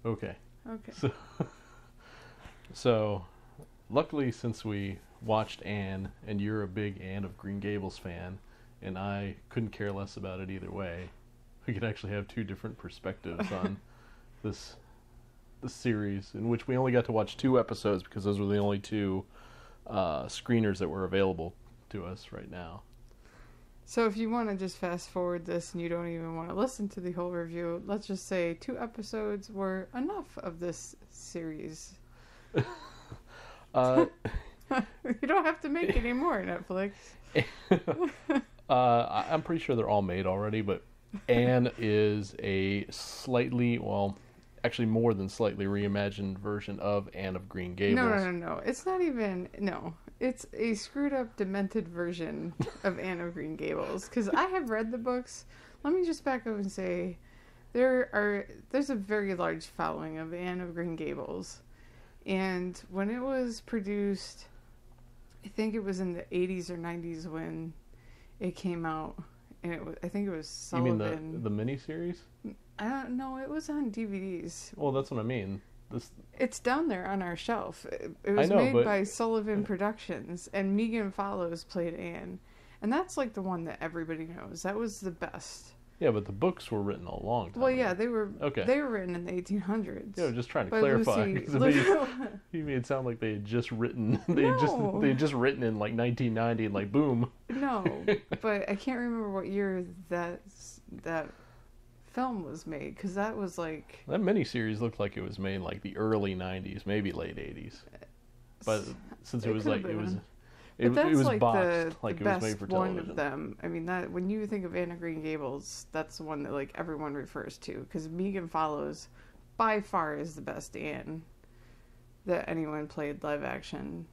Okay. Okay. So, luckily, since we watched Anne, and you're a big Anne of Green Gables fan, and I couldn't care less about it either way, we could actually have two different perspectives on this series, in which we only got to watch 2 episodes because those were the only 2 screeners that were available to us right now. So if you want to just fast forward this and you don't even want to listen to the whole review, let's just say 2 episodes were enough of this series. You don't have to make any more, Netflix. I'm pretty sure they're all made already, but Anne is a slightly, well, actually more than slightly reimagined version of Anne of Green Gables. No. It's not even, no. It's a screwed up, demented version of Anne of Green Gables. Because I have read the books. Let me just back up and say, there's a very large following of Anne of Green Gables. And when it was produced, I think it was in the 80s or 90s when it came out. And I think it was Sullivan. You mean the miniseries? I don't know. It was on DVDs. Well, that's what I mean. It's down there on our shelf. It was made by Sullivan Productions, and Megan Follows played Anne. And that's like the one that everybody knows. That was the best. Yeah, but the books were written a long time ago. Yeah, they were written in the 1800s. Yeah, just trying to clarify. You made it sound like they had just written. They had just written in like 1990, and like boom. No, but I can't remember what year that film was made, because that was like... That miniseries looked like it was made like the early 90s, maybe late 80s. But since it was like, it was like boxed, like the it was made for television. one of them. I mean, that when you think of Anne of Green Gables, that's the one that like everyone refers to, because Megan Follows by far is the best Anne that anyone played live action.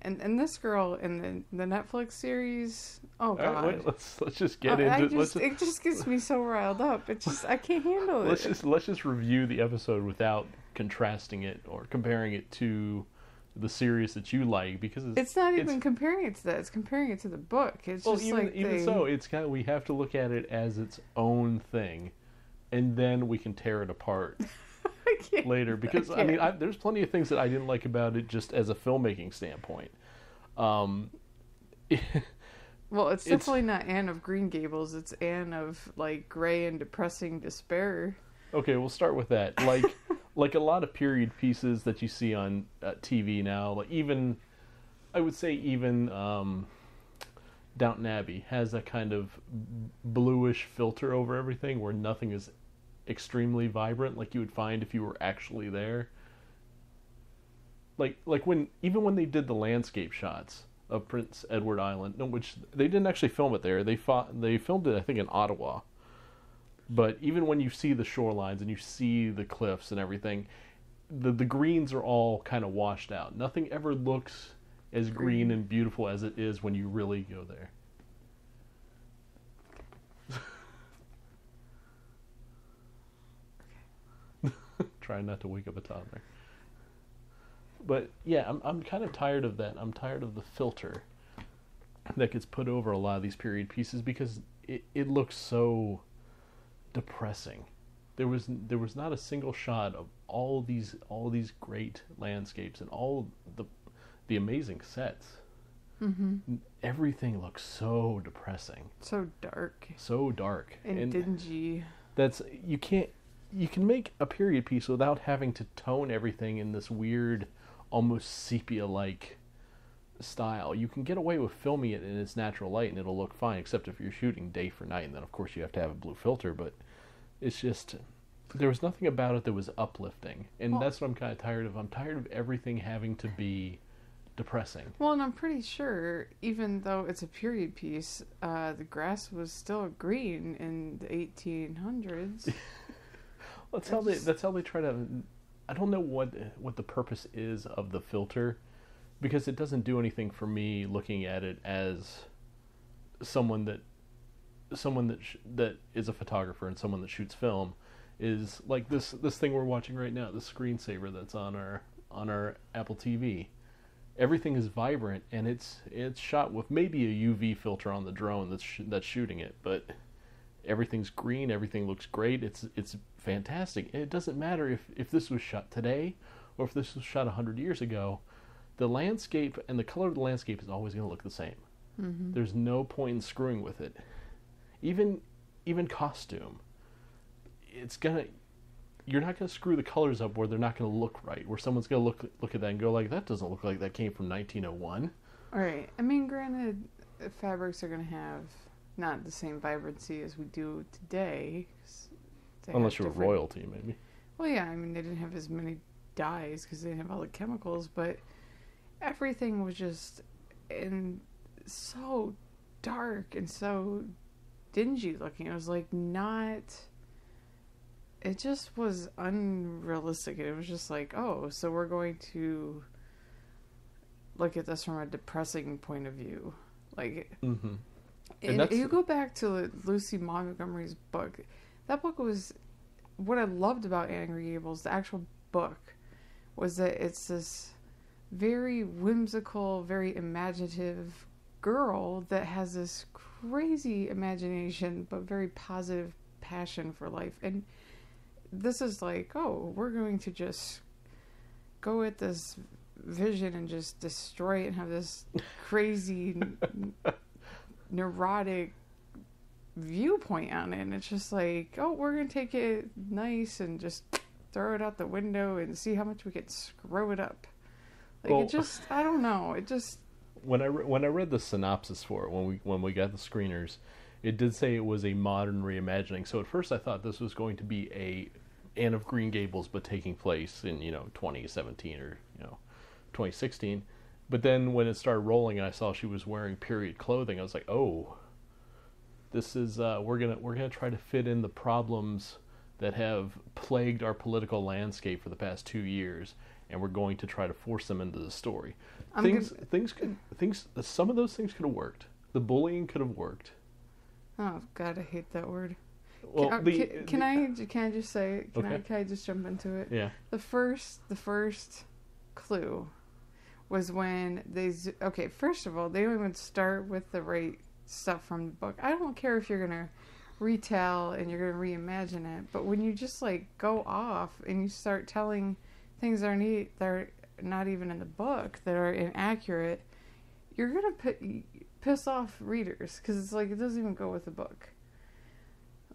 And this girl in the Netflix series, oh god! All right, let's just get into it. It just gets me so riled up. It just I can't handle it. Let's just review the episode without contrasting it or comparing it to the series that you like, because it's not even comparing it to that. It's comparing it to the book. It's just even so, it's we have to look at it as its own thing, and then we can tear it apart. Later, because I mean, there's plenty of things that I didn't like about it just as a filmmaking standpoint. Well, it's definitely not Anne of Green Gables. It's Anne of like gray and depressing despair. Okay, we'll start with that. Like a lot of period pieces that you see on TV now, like I would say even Downton Abbey has that kind of bluish filter over everything, where nothing is extremely vibrant like you would find if you were actually there. Like when they did the landscape shots of Prince Edward Island, which they didn't actually film it there. They filmed it, I think, in Ottawa. But even when you see the shorelines and you see the cliffs and everything, the greens are all kind of washed out. Nothing ever looks as green and beautiful as it is when you really go there. Trying not to wake up a toddler. But yeah, I'm kind of tired of that. I'm tired of the filter that gets put over a lot of these period pieces, because it looks so depressing. There was not a single shot of all these great landscapes and all the amazing sets. Mm-hmm. Everything looks so depressing. So dark. And dingy. You can make a period piece without having to tone everything in this weird, almost sepia-like style. You can get away with filming it in its natural light and it'll look fine, except if you're shooting day for night, and then of course you have to have a blue filter, but it's just, there was nothing about it that was uplifting, and that's what I'm kind of tired of. I'm tired of everything having to be depressing. Well, and I'm pretty sure, even though it's a period piece, the grass was still green in the 1800s. That's how they try to. I don't know what the purpose is of the filter, because it doesn't do anything for me looking at it as someone that someone that is a photographer and someone that shoots film is like this thing we're watching right now, the screensaver that's on our Apple TV. Everything is vibrant, and it's shot with maybe a UV filter on the drone that's shooting it, but everything's green, everything looks great. It's fantastic. And it doesn't matter if this was shot today or if this was shot 100 years ago. The landscape and the color of the landscape is always going to look the same. Mm-hmm. There's no point in screwing with it. Even costume, you're not going to screw the colors up where they're not going to look right, where someone's going to look at that and go like, that doesn't look like that came from 1901. All right. I mean, granted, fabrics are going to have not the same vibrancy as we do today. Unless you're royalty, maybe. Well, yeah, I mean, they didn't have as many dyes because they didn't have all the chemicals, but everything was just so dark and so dingy looking. It was like not... It just was unrealistic. It was just like, oh, so we're going to look at this from a depressing point of view. Like, mm-hmm. And you go back to Lucy Montgomery's book. That book was... What I loved about Anne of Green Gables, the actual book, was that it's this very whimsical, very imaginative girl that has this crazy imagination, but very positive passion for life. And this is like, oh, we're going to just go at this vision and just destroy it and have this crazy, neurotic viewpoint on it. And it's just like, oh, we're going to take it nice and just throw it out the window and see how much we can screw it up. Like, well, it just, I don't know. It just... When I read the synopsis for it, when we got the screeners, it did say it was a modern reimagining. So at first I thought this was going to be a Anne of Green Gables, but taking place in 2017 or 2016. But then when it started rolling and I saw she was wearing period clothing, I was like, oh, this is we're gonna try to fit in the problems that have plagued our political landscape for the past 2 years, and we're going to try to force them into the story. Some of those things could have worked. The bullying could have worked. Oh God, I hate that word. Well, can I just say? Can I just jump into it? Yeah. The first clue was when they. Okay, first of all, they don't even start with the right stuff from the book. I don't care if you're gonna retell and you're gonna reimagine it, but when you just like go off and you start telling things that are not even in the book, that are inaccurate, you're gonna piss off readers, because it's like it doesn't even go with the book.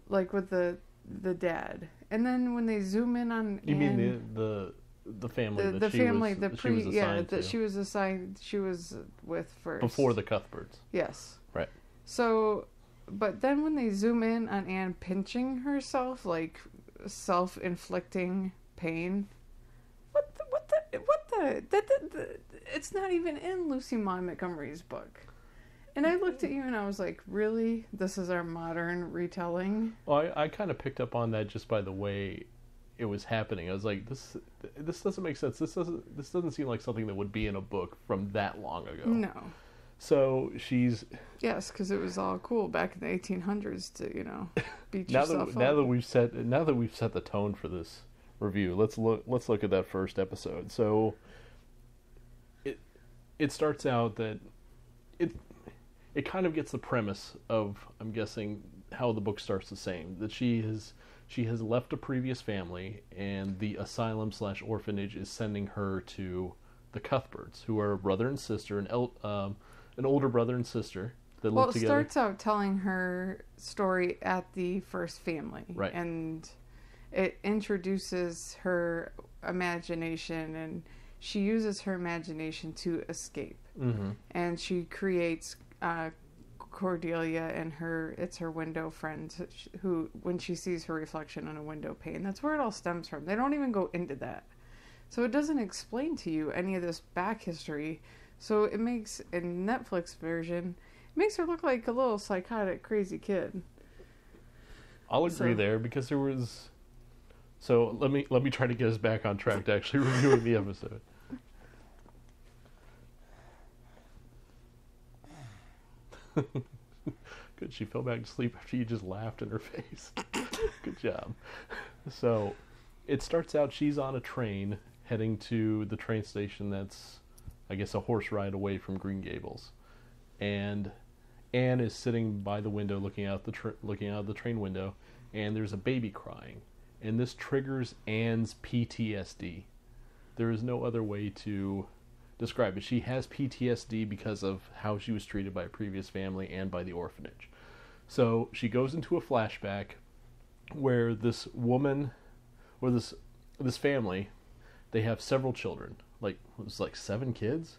Like with the dad, and then when they zoom in on you mean the family that she was assigned, she was with first before the Cuthberts. Yes. Right. So, but then when they zoom in on Anne pinching herself, like self-inflicting pain, what the it's not even in Lucy Montgomery's book. And I looked at you and I was like, really? This is our modern retelling? Well, I kind of picked up on that just by the way it was happening. I was like, this doesn't make sense. This doesn't seem like something that would be in a book from that long ago. No. So she's... Yes, because it was all cool back in the 1800s to, beat yourself up. Now that we've set the tone for this review, let's look at that first episode. So it starts out that it kind of gets the premise of, I'm guessing, how the book starts the same. That she has left a previous family, and the asylum/orphanage is sending her to the Cuthberts, who are a brother and sister, an older brother and sister that live together. Well, it starts out telling her story at the first family. Right. And it introduces her imagination, and she uses her imagination to escape. Mm-hmm. And she creates Cordelia and it's her window friend, who, when she sees her reflection on a window pane, that's where it all stems from. They don't even go into that. So it doesn't explain to you any of this back history. So it makes, in Netflix version, it makes her look like a little psychotic, crazy kid. I'll agree there, because there was... So let me try to get us back on track to actually reviewing the episode. Good, she fell back to sleep after you just laughed in her face. Good job. So, it starts out she's on a train heading to the train station that's, I guess, a horse ride away from Green Gables. And Anne is sitting by the window looking out the train window, and there's a baby crying. And this triggers Anne's PTSD. There is no other way to describe it. She has PTSD because of how she was treated by a previous family and by the orphanage. So she goes into a flashback where this woman, or this family, they have several children. Like, it was like 7 kids?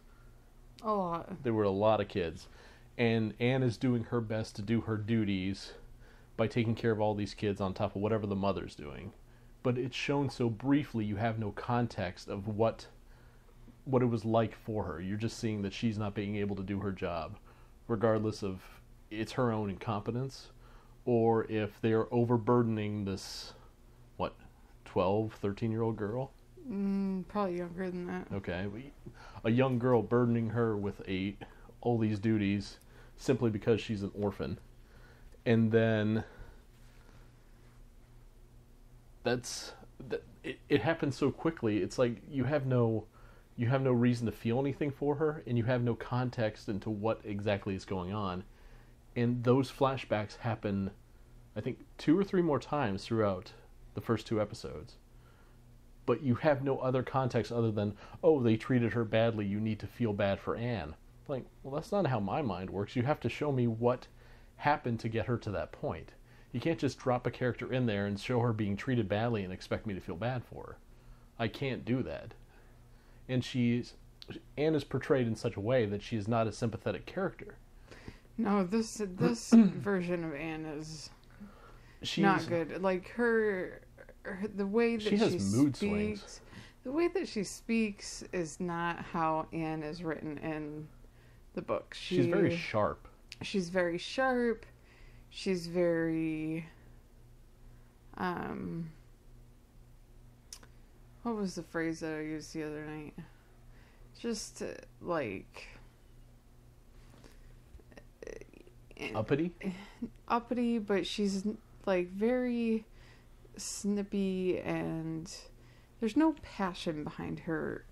A lot. There were a lot of kids. And Anne is doing her best to do her duties by taking care of all these kids on top of whatever the mother's doing. But it's shown so briefly, you have no context of what it was like for her. You're just seeing that she's not being able to do her job, regardless of it's her own incompetence, or if they're overburdening this, 12, 13-year-old girl? Probably younger than that. Okay. A young girl burdening her with all these duties simply because she's an orphan. And then it happens so quickly. It's like you have no reason to feel anything for her, and you have no context into what exactly is going on. And those flashbacks happen, I think, 2 or 3 more times throughout the first 2 episodes. But you have no other context other than, oh, they treated her badly, you need to feel bad for Anne. Like, well, that's not how my mind works. You have to show me what happened to get her to that point. You can't just drop a character in there and show her being treated badly and expect me to feel bad for her. I can't do that. And Anne is portrayed in such a way that she is not a sympathetic character. No, this version of Anne is not good. Like the way that she has mood swings. The way that she speaks is not how Anne is written in the book. She's very sharp. She's very sharp. She's very what was the phrase that I used the other night? Just like uppity, but she's like very snippy, and there's no passion behind her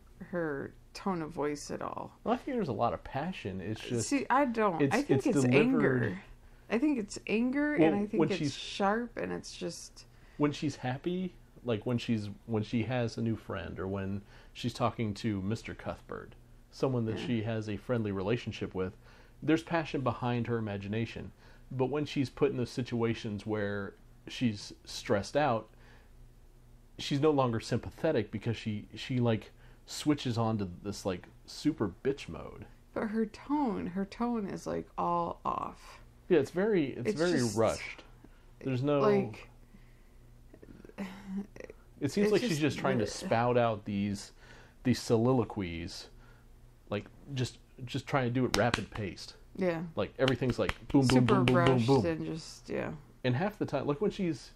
tone of voice at all. Well, I think there's a lot of passion. It's just... See, I don't. I think it's anger. I think it's anger, and I think it's sharp, and it's just... When she's happy, like when she has a new friend, or when she's talking to Mr. Cuthbert, someone that she has a friendly relationship with, there's passion behind her imagination. But when she's put in those situations where she's stressed out, she's no longer sympathetic because she like switches on to this like super bitch mode. But her tone is like all off. Yeah, it's very rushed. There's no like. It seems like she's just trying to spout out these soliloquies, like just trying to do it rapid paced. Yeah. Like everything's like boom, boom, super boom, boom, boom, boom. And just And half the time, like when she's,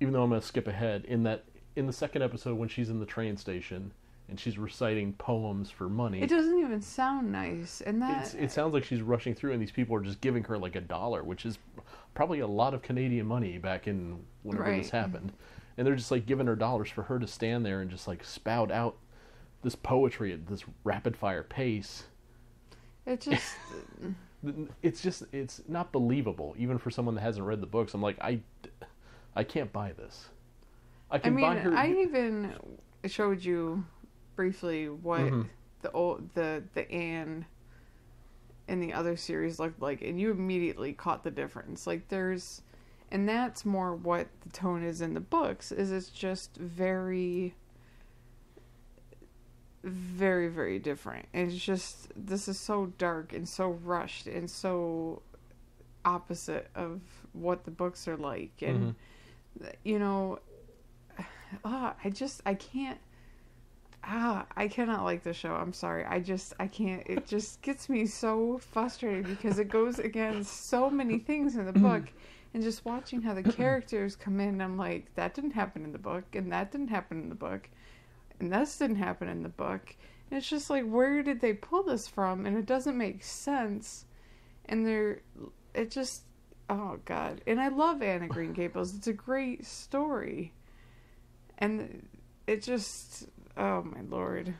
even though I'm gonna skip ahead, in the second episode when she's in the train station and she's reciting poems for money, it doesn't even sound nice, and it sounds like she's rushing through, and these people are just giving her like $1, which is probably a lot of Canadian money back in whenever this happened, and they're just like giving her dollars for her to stand there and just like spout out this poetry at this rapid fire pace. It just it's not believable, even for someone that hasn't read the books. I'm like, I can't buy this. I buy her. I even showed you briefly what the Anne in the other series looked like, and you immediately caught the difference. Like and that's more what the tone is in the books. It's just very, very, very different. It's just, this is so dark and so rushed and so opposite of what the books are like. And I cannot like the show. I'm sorry. I can't. It just gets me so frustrated because it goes against so many things in the book. And just watching how the characters come in, I'm like, that didn't happen in the book, and that didn't happen in the book, and this didn't happen in the book. And it's just like, where did they pull this from? And it doesn't make sense. And it just, oh God. And I love Anne of Green Gables. It's a great story. And it just, oh my Lord.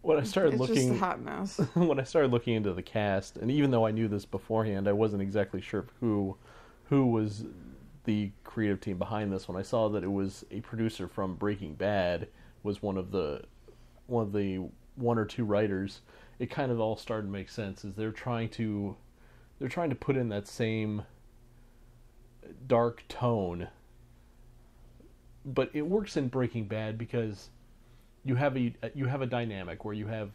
When I started it's looking, just a hot mess. When I started looking into the cast, and even though I knew this beforehand, I wasn't exactly sure who was the creative team behind this. When I saw that it was a producer from Breaking Bad, was one of the one or two writers, it kind of all started to make sense. Is they're trying to put in that same dark tone, but it works in Breaking Bad because you have a dynamic where you have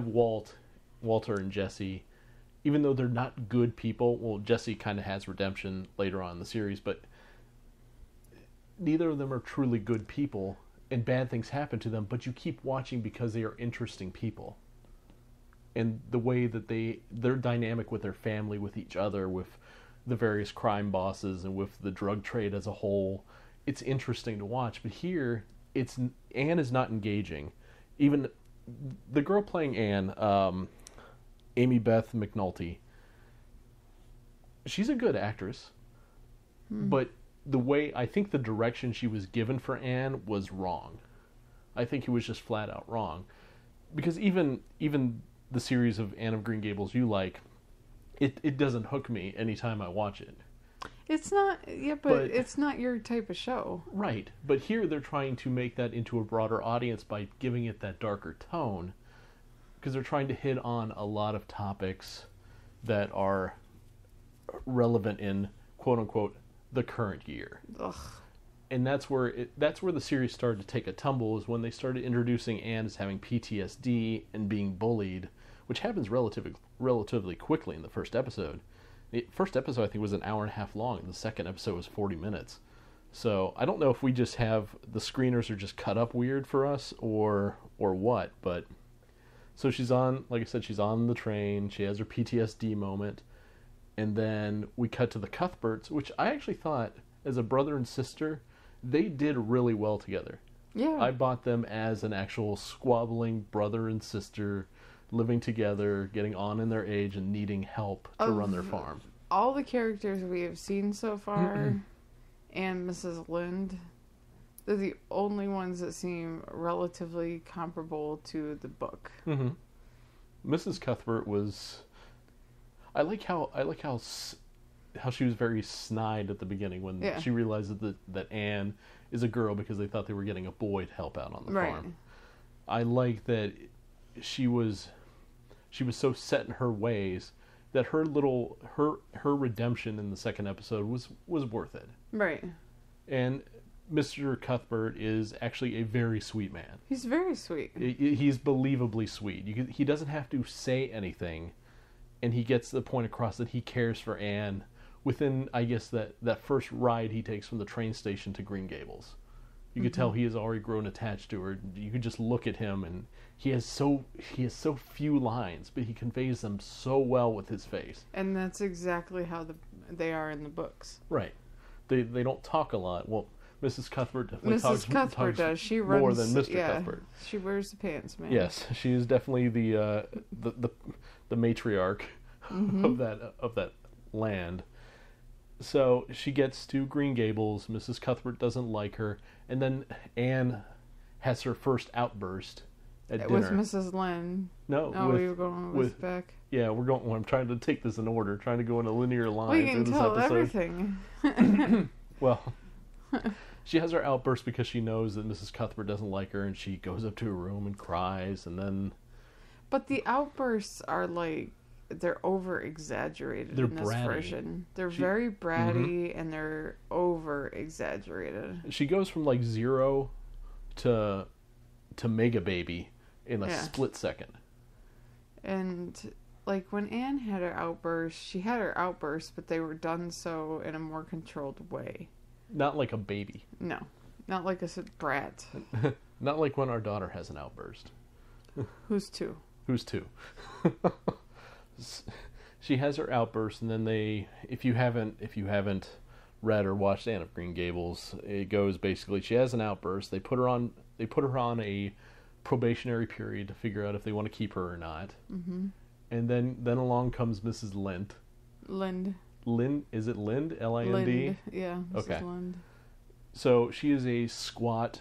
Walter and Jesse, even though they're not good people. Well, Jesse kind of has redemption later on in the series, but neither of them are truly good people, and bad things happen to them, but you keep watching because they are interesting people. And the way that their dynamic with their family, with each other, with the various crime bosses, and with the drug trade as a whole, it's interesting to watch. But here, Anne is not engaging. Even the girl playing Anne, Amy Beth McNulty, she's a good actress, but I think the direction she was given for Anne was wrong. I think it was just flat out wrong, because even the series of Anne of Green Gables you like, it doesn't hook me anytime I watch it. It's not, but it's not your type of show. Right, but here they're trying to make that into a broader audience by giving it that darker tone, because they're trying to hit on a lot of topics that are relevant in quote-unquote the current year. Ugh. And that's where the series started to take a tumble, is when they started introducing Anne as having PTSD and being bullied, which happens relatively quickly in the first episode. The first episode, I think, was an hour and a half long, and the second episode was 40 minutes. So I don't know if we just have the screeners are just cut up weird for us or what, but so she's on, like I said, she's on the train, she has her PTSD moment, and then we cut to the Cuthberts, which I actually thought, as a brother and sister, they did really well together. Yeah. I bought them as an actual squabbling brother and sister, living together, getting on in their age, and needing help to run their farm. All the characters we have seen so far, and Mrs. Lind, they're the only ones that seem relatively comparable to the book. Mm-hmm. Mrs. Cuthbert was... I like how she was very snide at the beginning when she realized that Anne is a girl, because they thought they were getting a boy to help out on the farm. I like that she was so set in her ways that her redemption in the second episode was worth it. Right. And Mr. Cuthbert is actually a very sweet man. He's very sweet. He's believably sweet. He doesn't have to say anything, and he gets the point across that he cares for Anne within, I guess, that first ride he takes from the train station to Green Gables. You could tell he has already grown attached to her. You could just look at him, and he has so few lines, but he conveys them so well with his face. And that's exactly how they are in the books. Right. They don't talk a lot. Well, Mrs. Cuthbert definitely talks does. She runs more than Mr. Cuthbert. She wears the pants, man. Yes, she is definitely the matriarch of that land. So she gets to Green Gables. Mrs. Cuthbert doesn't like her, and then Anne has her first outburst at dinner. With Mrs. Lynn. No, we were going with Beck. Yeah, we're going. I'm trying to take this in order, trying to go in a linear line We can through this tell episode. everything. Well, she has her outburst because she knows that Mrs. Cuthbert doesn't like her, and she goes up to her room and cries, and then... But the outbursts are like, they're over-exaggerated in this version. They're very bratty, and they're over-exaggerated. She goes from like 0 to Mega Baby in a split second. And like when Anne had her outburst, she had her outburst, but they were done so in a more controlled way. Not like a baby. No, not like a brat. Not like when our daughter has an outburst. Who's two? She has her outburst, and then if you haven't read or watched Anne of Green Gables, it goes basically, she has an outburst. They put her on a probationary period to figure out if they want to keep her or not. Mm-hmm. And then along comes Mrs. Lind. Lind, is it Lind? L-I-N-D? Lind, yeah. Mrs. Okay. Lind. So she is a squat,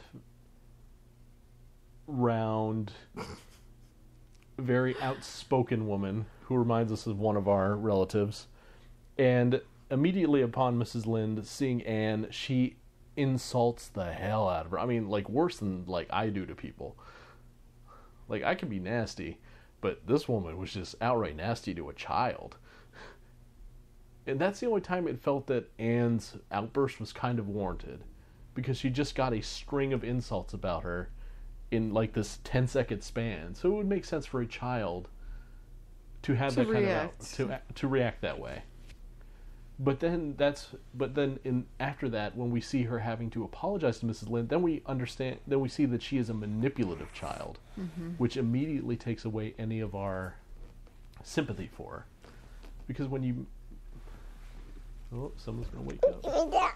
round, very outspoken woman who reminds us of one of our relatives. And immediately upon Mrs. Lind seeing Anne, she insults the hell out of her. I mean, like, worse than, like, I do to people. Like, I can be nasty, but this woman was just outright nasty to a child. And that's the only time it felt that Anne's outburst was kind of warranted. Because she just got a string of insults about her in, like, this 10-second span. So it would make sense for a child to have that react. kind of to react that way. But then after that, when we see her having to apologize to Mrs. Lind, then we see that she is a manipulative child, which immediately takes away any of our sympathy for her. Because when you... Oh, someone's going to wake up. So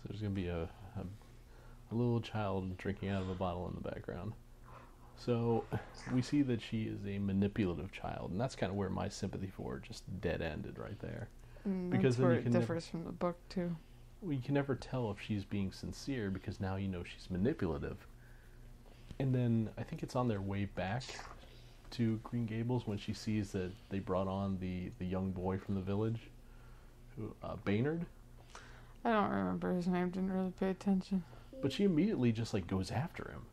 there's going to be a little child drinking out of a bottle in the background. So we see that she is a manipulative child, and that's kind of where my sympathy for her just dead ended right there. Because that's where it differs from the book too. Well, you can never tell if she's being sincere because now you know she's manipulative. And then I think it's on their way back to Green Gables when she sees that they brought on the young boy from the village, who Baynard. I don't remember his name. Didn't really pay attention. But she immediately just like goes after him.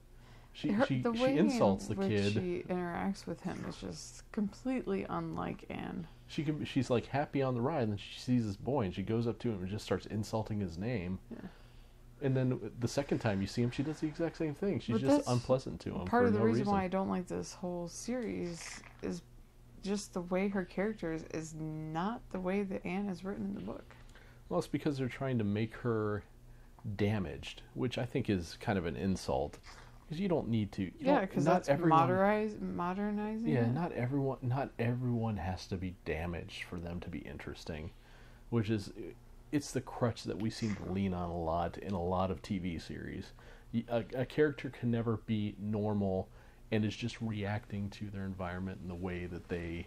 She insults the kid. She interacts with him is just completely unlike Anne. She's like happy on the ride, and then she sees this boy, and she goes up to him and just starts insulting his name. Yeah. And then the second time you see him, she does the exact same thing. She's just unpleasant to him. Part of the reason why I don't like this whole series is just the way her character is not the way that Anne is written in the book. Well, it's because they're trying to make her damaged, which I think is kind of an insult. Because you don't need to. Because that's modernizing. Yeah, not everyone has to be damaged for them to be interesting, which is, it's the crutch that we seem to lean on a lot in a lot of TV series. A character can never be normal and is just reacting to their environment in the way that they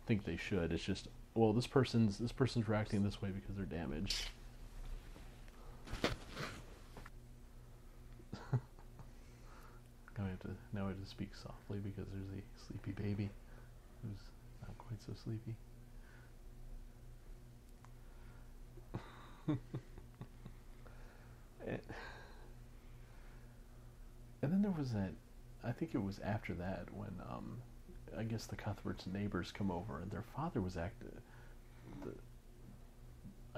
think they should. It's just, well, this person's reacting this way because they're damaged. Now I have to speak softly because there's a sleepy baby who's not quite so sleepy. And then there was that, I think it was after that when I guess the Cuthberts' neighbors come over and their father was I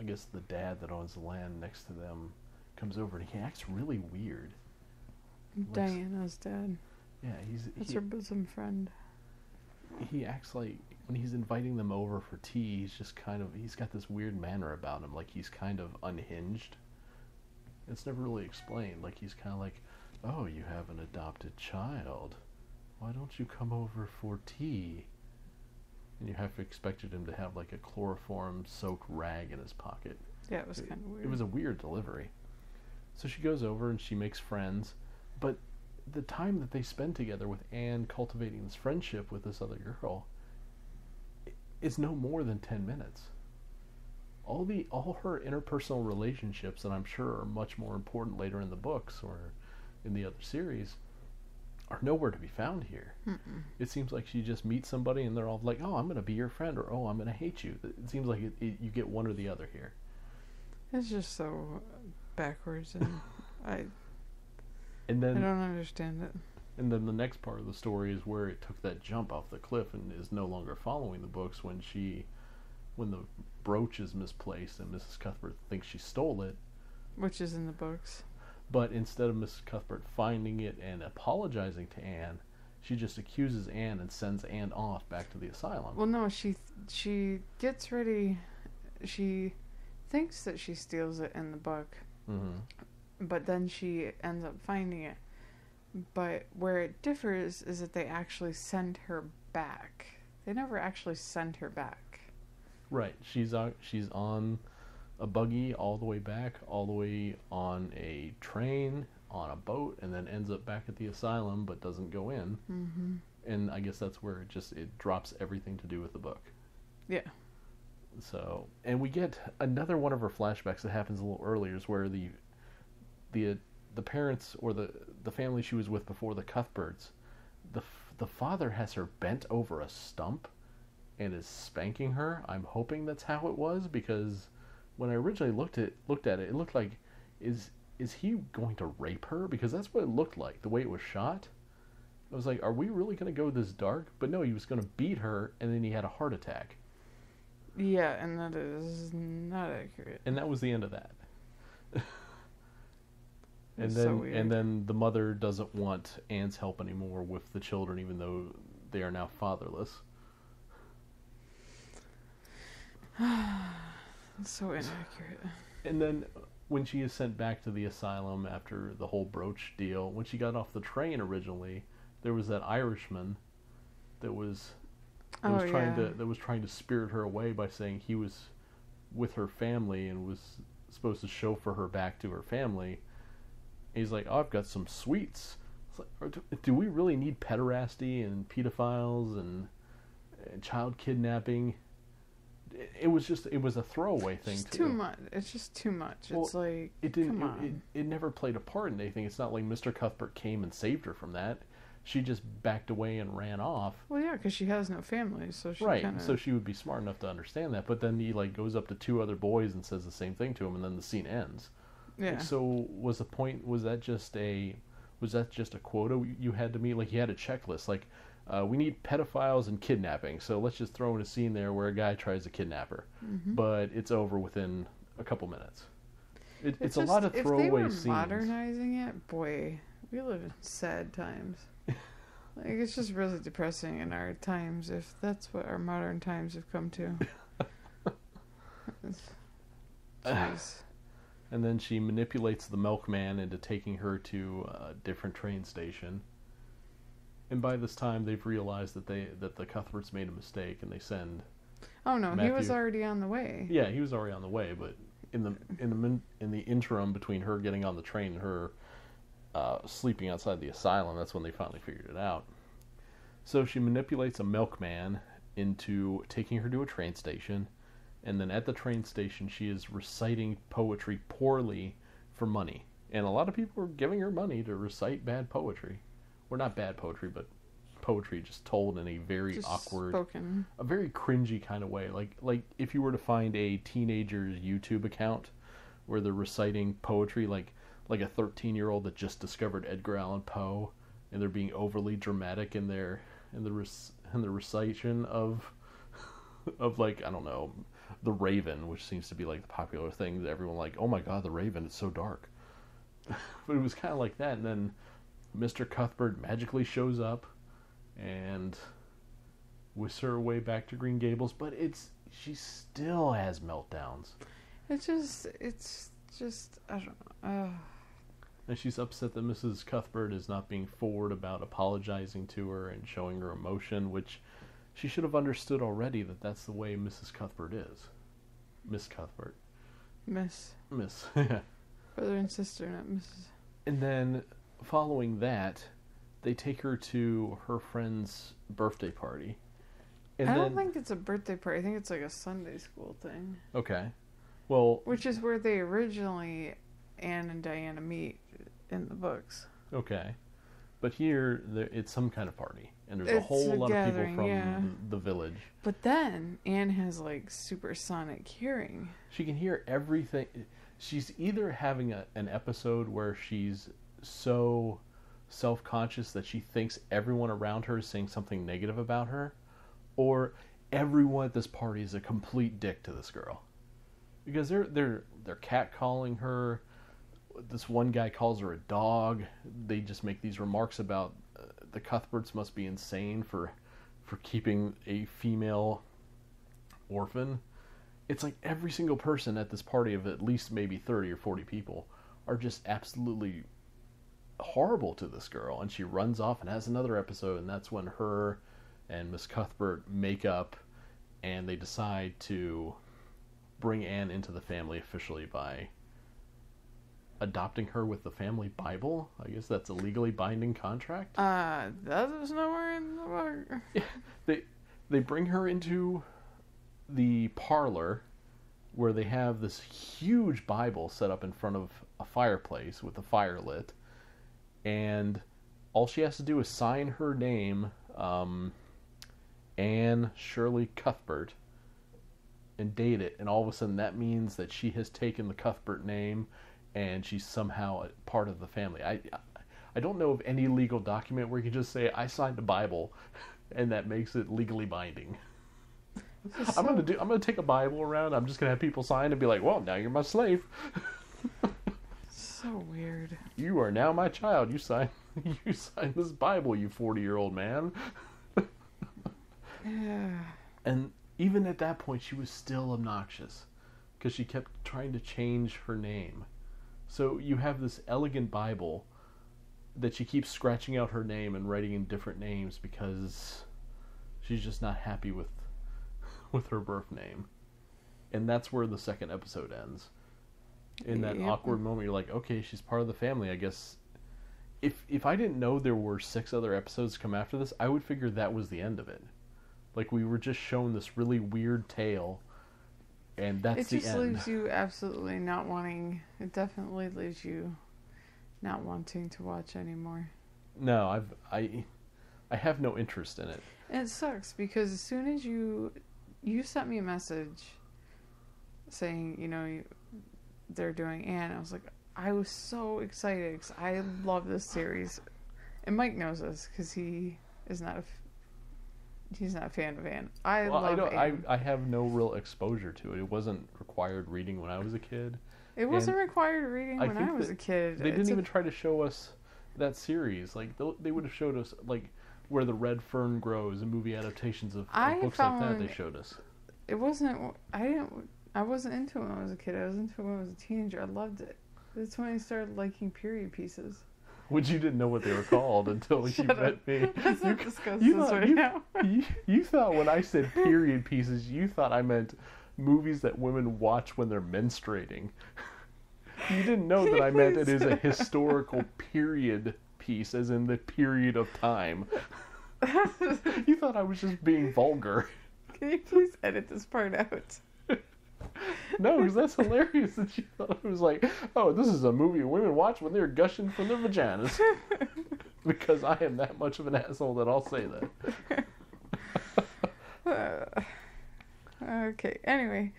guess the dad that owns the land next to them comes over and he acts really weird. Diana's dad. Yeah, That's her bosom friend. He acts like when he's inviting them over for tea, he's got this weird manner about him, like he's kind of unhinged. It's never really explained. Like he's kind of like, oh, you have an adopted child. Why don't you come over for tea? And you have expected him to have like a chloroform-soaked rag in his pocket. Yeah, it was kind of weird. It was a weird delivery. So she goes over and she makes friends, but the time that they spend together with Anne cultivating this friendship with this other girl is no more than 10 minutes. All her interpersonal relationships, that I'm sure are much more important later in the books or in the other series, are nowhere to be found here. Mm-mm. It seems like she just meets somebody and they're all like, oh, I'm going to be your friend, or oh, I'm going to hate you. It seems like you get one or the other here. It's just so backwards, and I don't understand it. And then the next part of the story is where it took that jump off the cliff and is no longer following the books when the brooch is misplaced and Mrs. Cuthbert thinks she stole it. Which is in the books. But instead of Mrs. Cuthbert finding it and apologizing to Anne, she just accuses Anne and sends Anne off back to the asylum. Well, no, she gets ready. She thinks that she steals it in the book. Mm-hmm. But then she ends up finding it. But where it differs is that they actually send her back. They never actually send her back. Right. She's on a buggy all the way back, all the way on a train, on a boat and then ends up back at the asylum but doesn't go in. Mm-hmm. And I guess that's where it drops everything to do with the book. Yeah. So, and we get another one of her flashbacks that happens a little earlier, is where the parents, or the family she was with before, the Cuthberts, the father has her bent over a stump and is spanking her. I'm hoping that's how it was, because when I originally looked at it, it looked like, is he going to rape her? Because that's what it looked like, the way it was shot. I was like, are we really going to go this dark? But no, he was going to beat her, and then he had a heart attack. Yeah, and that is not accurate. And that was the end of that. And It's then so weird. and then the mother doesn't want Anne's help anymore with the children, even though they are now fatherless. So inaccurate. And then when she is sent back to the asylum after the whole brooch deal, when she got off the train originally, there was that Irishman that was trying to spirit her away by saying he was with her family and was supposed to chauffeur her back to her family. And he's like, "Oh, I've got some sweets." It's like, do we really need pederasty and pedophiles and child kidnapping? It was a throwaway thing. It's too much. It's just too much. Well, it's like, it didn't. come on. It never played a part in anything. It's not like Mr. Cuthbert came and saved her from that. She just backed away and ran off. Well, yeah, because she has no family, so she Right. kinda... So she would be smart enough to understand that. But then he goes up to two other boys and says the same thing to him, and then the scene ends. Yeah. So was that just a quota you had to meet? Like, you had a checklist, like, we need pedophiles and kidnapping, so let's just throw in a scene there where a guy tries to kidnap her, but it's over within a couple minutes. It's just a lot of throwaway if they were scenes. modernizing it, boy, we live in sad times. Like, it's just really depressing in our times, if that's what our modern times have come to. Jeez. And then she manipulates the milkman into taking her to a different train station. And by this time, they've realized that the Cuthberts made a mistake, and they send. Oh no, Matthew. he was already on the way. Yeah, he was already on the way, but in the interim between her getting on the train and her sleeping outside the asylum, that's when they finally figured it out. So she manipulates a milkman into taking her to a train station, and then at the train station she is reciting poetry poorly for money. And a lot of people are giving her money to recite bad poetry. Or not bad poetry, but poetry just told in a very Just awkward, spoken. a very cringy kind of way. Like if you were to find a teenager's YouTube account where they're reciting poetry, like a 13-year-old that just discovered Edgar Allan Poe, and they're being overly dramatic in the recitation of like, I don't know, The Raven, which seems to be like the popular thing that everyone like, oh my god, The Raven, it's so dark. But it was kind of like that, and then Mr. Cuthbert magically shows up and whisks her away back to Green Gables, but she still has meltdowns. It's just, I don't know. And she's upset that Mrs. Cuthbert is not being forward about apologizing to her and showing her emotion, which she should have understood already that that's the way Mrs. Cuthbert is. Miss Cuthbert. Miss. Brother and sister, not Mrs. And then, following that, they take her to her friend's birthday party. And I don't think it's a birthday party. I think it's like a Sunday school thing. Okay. Well... Which is where they originally, Anne and Diana, meet in the books. Okay. But here, it's some kind of party. And there's a whole lot of people from the village. But then, Anne has, like, supersonic hearing. She can hear everything. She's either having an episode where she's so self-conscious that she thinks everyone around her is saying something negative about her, or everyone at this party is a complete dick to this girl. Because they're catcalling her. This one guy calls her a dog. They just make these remarks about the Cuthberts must be insane for keeping a female orphan. It's like every single person at this party of at least maybe 30 or 40 people are just absolutely horrible to this girl. And she runs off and has another episode, and that's when her and Miss Cuthbert make up, and they decide to bring Anne into the family officially by adopting her with the family Bible. I guess that's a legally binding contract. That is nowhere in the book. Yeah, they bring her into the parlor where they have this huge Bible set up in front of a fireplace with the fire lit, and all she has to do is sign her name, Anne Shirley Cuthbert, and date it, and all of a sudden that means that she has taken the Cuthbert name and she's somehow a part of the family. I don't know of any legal document where you can just say I signed a Bible and that makes it legally binding. I'm gonna take a Bible around, I'm just gonna have people sign and be like, well, now you're my slave. So weird. You are now my child. You sign this Bible, you 40-year-old man. Yeah. And even at that point, she was still obnoxious because she kept trying to change her name. So you have this elegant Bible that she keeps scratching out her name and writing in different names because she's just not happy with her birth name. And that's where the second episode ends. In that awkward moment, you're like, okay, she's part of the family, I guess. If I didn't know there were 6 other episodes to come after this, I would figure that was the end of it. Like, we were just shown this really weird tale, and that's the end. It just leaves you absolutely not wanting... It definitely leaves you not wanting to watch anymore. No, I have no interest in it. And it sucks, because as soon as you sent me a message saying, they're doing Anne, I was so excited, because I love this series. And Mike knows this, because he's not a fan of Anne. I love Anne. I have no real exposure to it. It wasn't required reading when I was a kid. It wasn't required reading when I was a kid. They didn't even try to show us that series. Like, they would have showed us, like, where the red fern grows and movie adaptations of books like that they showed us. It wasn't... I wasn't into it when I was a kid. I was into it when I was a teenager. I loved it. That's when I started liking period pieces. Which you didn't know what they were called until you met me. Let's not discuss this right now. You thought when I said period pieces, you thought I meant movies that women watch when they're menstruating. You didn't know that I meant it is a historical period piece, as in the period of time. You thought I was just being vulgar. Can you please edit this part out? No, because that's hilarious that you thought it was like, oh, this is a movie women watch when they're gushing from their vaginas. Because I am that much of an asshole that I'll say that. Okay, anyway.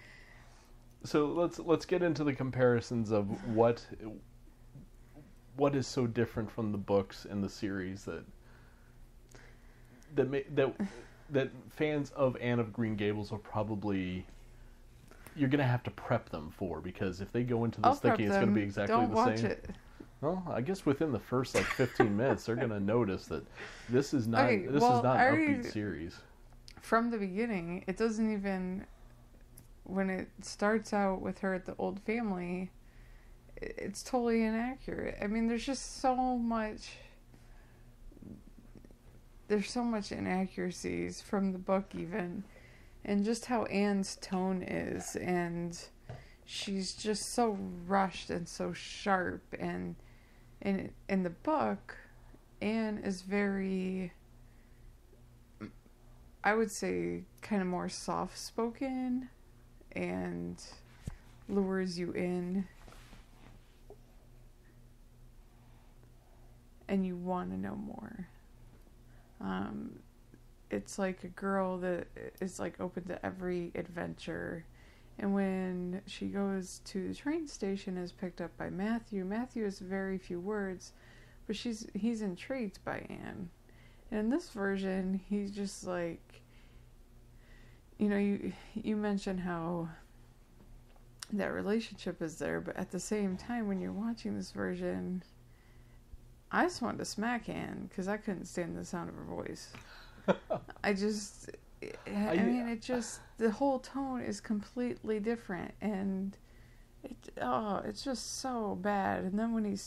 So let's get into the comparisons of what is so different from the books and the series that fans of Anne of Green Gables will probably... You're going to have to prep them for, because if they go into this thinking it's going to be exactly the same... Don't watch it. Well, I guess within the first 15 minutes, they're going to notice that this is not an upbeat series. From the beginning, it doesn't even... When it starts out with her at the old family, it's totally inaccurate. I mean, there's just so much... There's so much inaccuracies from the book, even. And just how Anne's tone is, and she's just so rushed and so sharp. And in the book, Anne is very, I would say, kind of more soft-spoken and lures you in. And you want to know more. It's like a girl that is like open to every adventure. And when she goes to the train station, is picked up by Matthew. Matthew has very few words, but he's intrigued by Anne. And in this version, he's just like, you mentioned how that relationship is there, but at the same time, when you're watching this version, I just wanted to smack Anne because I couldn't stand the sound of her voice. I mean, the whole tone is completely different, and it's just so bad. And then when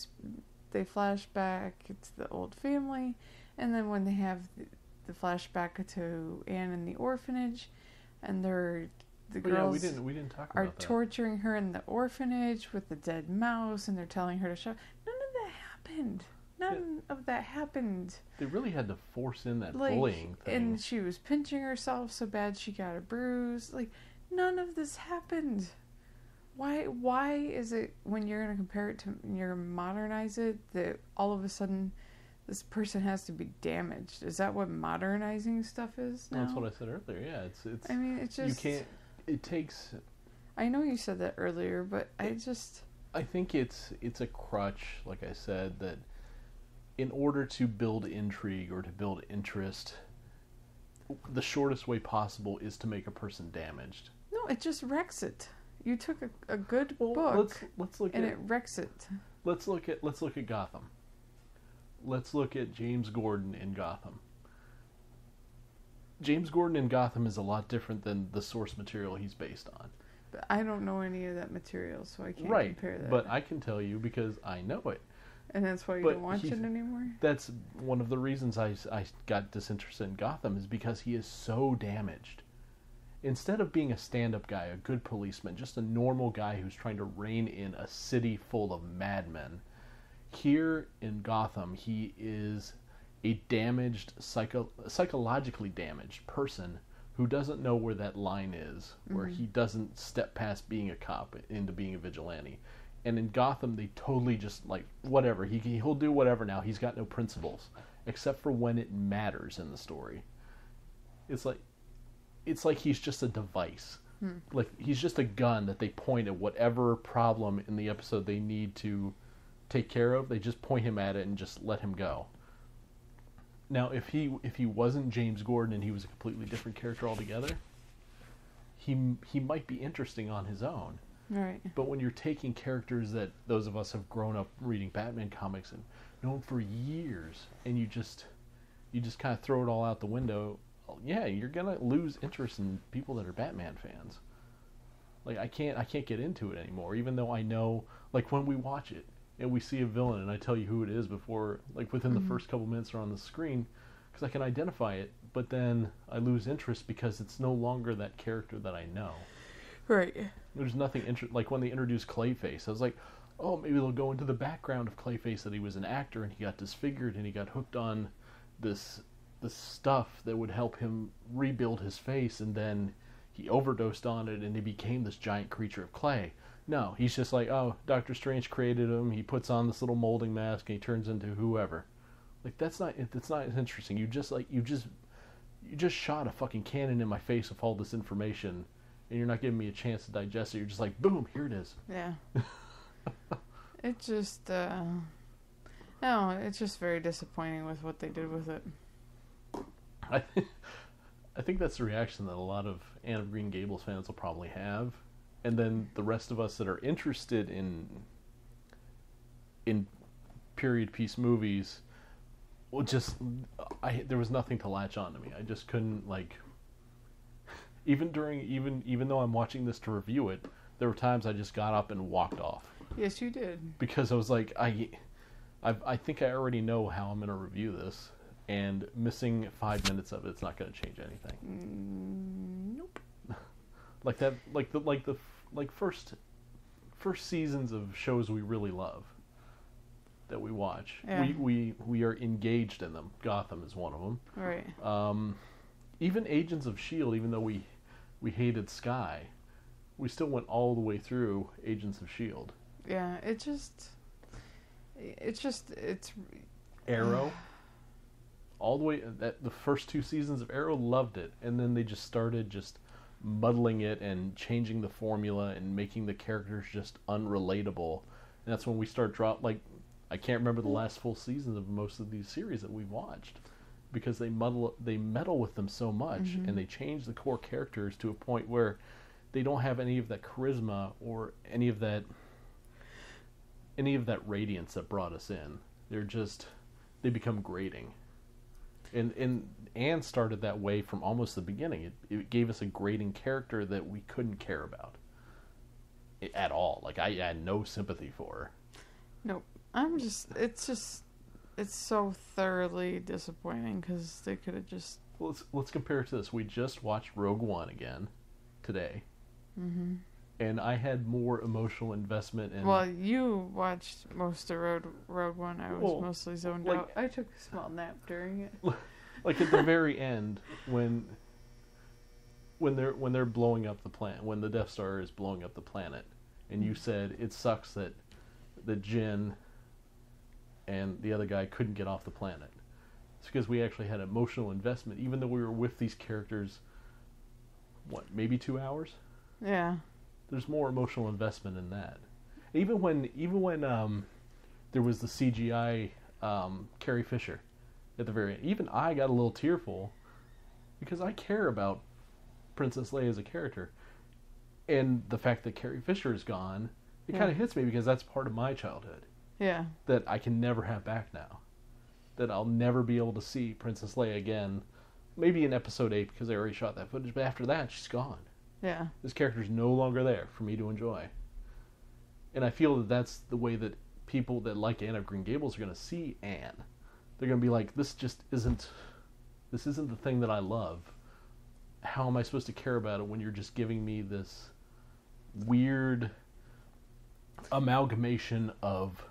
they flash back to the old family, and then when they have the flashback to Anne in the orphanage, and they're the Oh, yeah, girls we didn't talk are about that. torturing her in the orphanage with the dead mouse, and they're telling her to shut. None of that happened. None of that happened. They really had to force in that Like, bullying thing. and she was pinching herself so bad she got a bruise. Like, none of this happened. Why is it when you're going to compare it to, you're going to modernize it, that all of a sudden this person has to be damaged? Is that what modernizing stuff is now? Well, that's what I said earlier. Yeah, it's. I mean, it's just... You can't. It takes. I know you said that earlier, but I think it's a crutch, like I said, that in order to build intrigue or to build interest, the shortest way possible is to make a person damaged. No, it just wrecks it. You took a good book let's look and at it wrecks it. let's look at Gotham. Let's look at James Gordon in Gotham. James Gordon in Gotham is a lot different than the source material he's based on. But I don't know any of that material, so I can't compare that. But I can tell you because I know it. And that's why you don't watch it anymore? That's one of the reasons I got disinterested in Gotham, is because he is so damaged. Instead of being a stand-up guy, a good policeman, just a normal guy who's trying to rein in a city full of madmen, here in Gotham, he is a damaged, psychologically damaged person who doesn't know where that line is, where he doesn't step past being a cop into being a vigilante. And in Gotham, they totally just, like, whatever. He'll do whatever now. He's got no principles, except for when it matters in the story. It's like he's just a device. Like, he's just a gun that they point at whatever problem in the episode they need to take care of. They just point him at it and just let him go. Now, if he wasn't James Gordon and he was a completely different character altogether, he might be interesting on his own. Right. But when you're taking characters that those of us have grown up reading Batman comics and known for years, and you just kind of throw it all out the window, yeah, you're gonna lose interest in people that are Batman fans. Like, I can't get into it anymore, even though I know, like, when we watch it and we see a villain and I tell you who it is before, like, within the first couple minutes they're on the screen, because I can identify it, but then I lose interest because it's no longer that character that I know. Right. There's nothing like when they introduced Clayface, I was like, oh, maybe they'll go into the background of Clayface, that he was an actor and he got disfigured and he got hooked on this stuff that would help him rebuild his face, and then he overdosed on it and he became this giant creature of clay. No, he's just like, oh, Doctor Strange created him, he puts on this little molding mask and he turns into whoever. Like, that's not interesting. You just shot a fucking cannon in my face with all this information, and you're not giving me a chance to digest it. You're just like, boom, here it is. Yeah. It just, no, it's just very disappointing with what they did with it. I think that's the reaction that a lot of Anne of Green Gables fans will probably have. And then the rest of us that are interested in period piece movies will just, there was nothing to latch on to me. I just couldn't, like, even though I'm watching this to review it, there were times I just got up and walked off. Yes, you did. Because I was like, I think I already know how I'm going to review this, and missing 5 minutes of it's not going to change anything. Nope. Like that, like first seasons of shows we really love that we watch. Yeah. We are engaged in them. Gotham is one of them. Right. Even Agents of S.H.I.E.L.D., even though we hated Sky, we still went all the way through Agents of S.H.I.E.L.D. Yeah, it's Arrow. All the way, the first 2 seasons of Arrow, loved it, and then they just started just muddling it and changing the formula and making the characters just unrelatable. And that's when we start I can't remember the last full seasons of most of these series that we've watched, because they meddle with them so much, and they change the core characters to a point where they don't have any of that charisma or any of that radiance that brought us in. They become grating. And Anne started that way from almost the beginning. It gave us a grating character that we couldn't care about at all. Like, I had no sympathy for her. Nope. It's so thoroughly disappointing, because they could have just... Let's compare it to this. We just watched Rogue One again today. Mm-hmm. And I had more emotional investment in... Well, you watched most of Road One. I was mostly zoned out. I took a small nap during it. Like at the very end, when they're blowing up the planet, when the Death Star is blowing up the planet, and you said it sucks that Jin and the other guy couldn't get off the planet. It's because we actually had emotional investment, even though we were with these characters. What, maybe 2 hours? Yeah. There's more emotional investment in that. Even when there was the CGI Carrie Fisher at the very end, even I got a little tearful because I care about Princess Leia as a character, and the fact that Carrie Fisher is gone, it kind of hits me because that's part of my childhood. Yeah. That I can never have back now. That I'll never be able to see Princess Leia again. Maybe in Episode 8 because they already shot that footage, but after that, she's gone. Yeah. This character's no longer there for me to enjoy. And I feel that that's the way that people that like Anne of Green Gables are going to see Anne. They're going to be like, this isn't the thing that I love. How am I supposed to care about it when you're just giving me this weird amalgamation of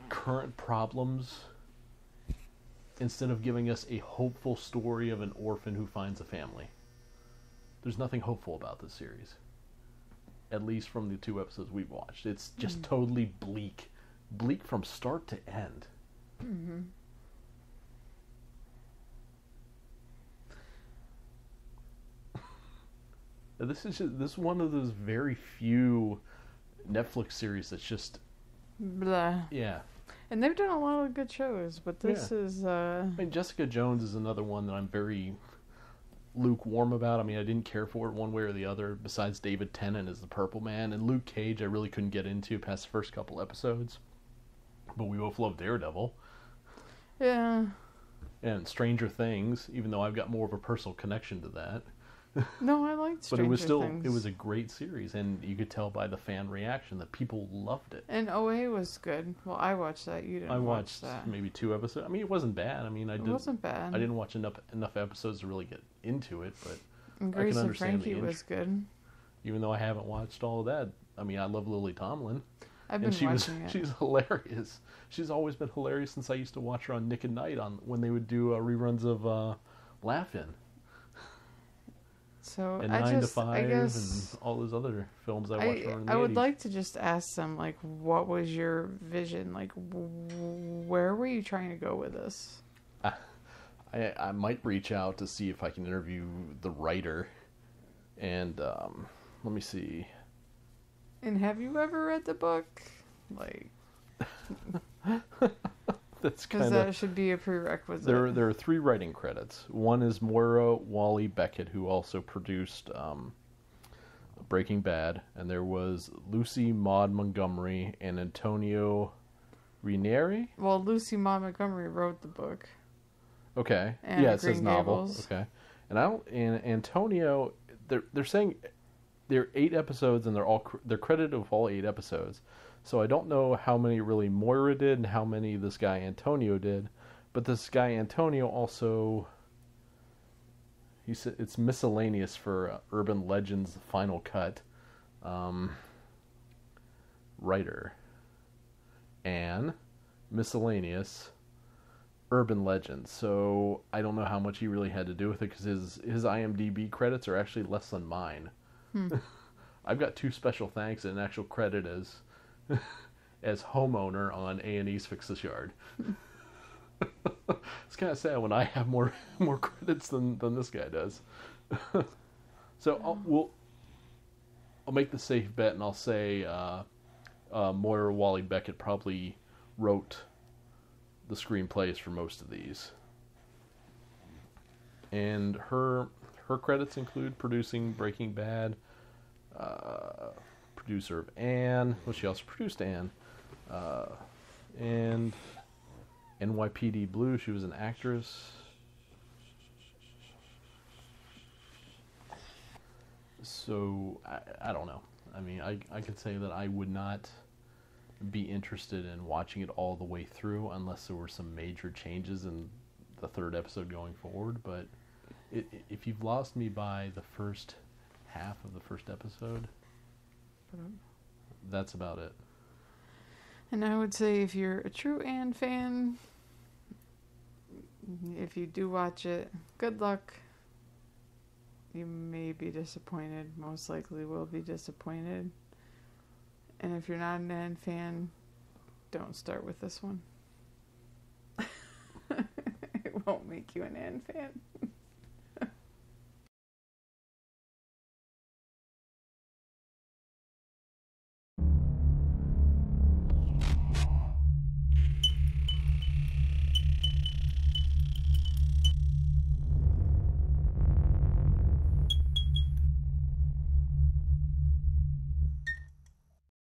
current problems instead of giving us a hopeful story of an orphan who finds a family? There's nothing hopeful about this series. At least from the 2 episodes we've watched. It's just totally bleak. Bleak from start to end. Mm-hmm. This is one of those very few Netflix series that's just... Blah. Yeah. And they've done a lot of good shows, but this is... I mean, Jessica Jones is another one that I'm very lukewarm about. I mean, I didn't care for it one way or the other, besides David Tennant as the Purple Man. And Luke Cage I really couldn't get into past the first couple episodes. But we both love Daredevil. Yeah. And Stranger Things, even though I've got more of a personal connection to that. No, I liked Stranger Things. It was a great series, and you could tell by the fan reaction that people loved it. And OA was good. Well, I watched that. You didn't watch that. I watched maybe 2 episodes. I mean, it wasn't bad. I mean, It wasn't bad. I didn't watch enough episodes to really get into it, but and I Grace can and understand Frankie was good. Even though I haven't watched all of that. I mean, I love Lily Tomlin. I've been watching it. She's hilarious. She's always been hilarious since I used to watch her on Nick at Night when they would do reruns of Laugh-In. So and 9 to 5 and all those other films I watched. I would like to just ask them, like, what was your vision? Like, where were you trying to go with this? I might reach out to see if I can interview the writer. And let me see. And have you ever read the book? Like, that's because that should be a prerequisite. There are 3 writing credits. One is Moira Walley-Beckett, who also produced Breaking Bad, and there was Lucy Montgomery and Antonio Ranieri. Well, Lucy Montgomery wrote the book. Okay. Anne it says novel. Gables. Okay. And Antonio, they're saying there are 8 episodes, and they're credited with all 8 episodes. So I don't know how many really Moira did and how many this guy Antonio did, but this guy Antonio also, he said it's miscellaneous for Urban Legends Final Cut writer, and miscellaneous Urban Legends. So I don't know how much he really had to do with it because his IMDb credits are actually less than mine. I've got 2 special thanks and an actual credit as homeowner on A&E's Fix This Yard. It's kind of sad when I have more credits than this guy does. So I'll make the safe bet and I'll say Moira Walley-Beckett probably wrote the screenplays for most of these. And her credits include producing Breaking Bad, producer of Anne. Well, she also produced Anne, and NYPD Blue. She was an actress. So I don't know. I mean, I could say that I would not be interested in watching it all the way through unless there were some major changes in the 3rd episode going forward. But if you've lost me by the first half of the first episode. That's about it. And I would say if you're a true Anne fan, if you do watch it, good luck. You may be disappointed. Most likely will be disappointed. And if you're not an Anne fan, don't start with this one. It won't make you an Anne fan.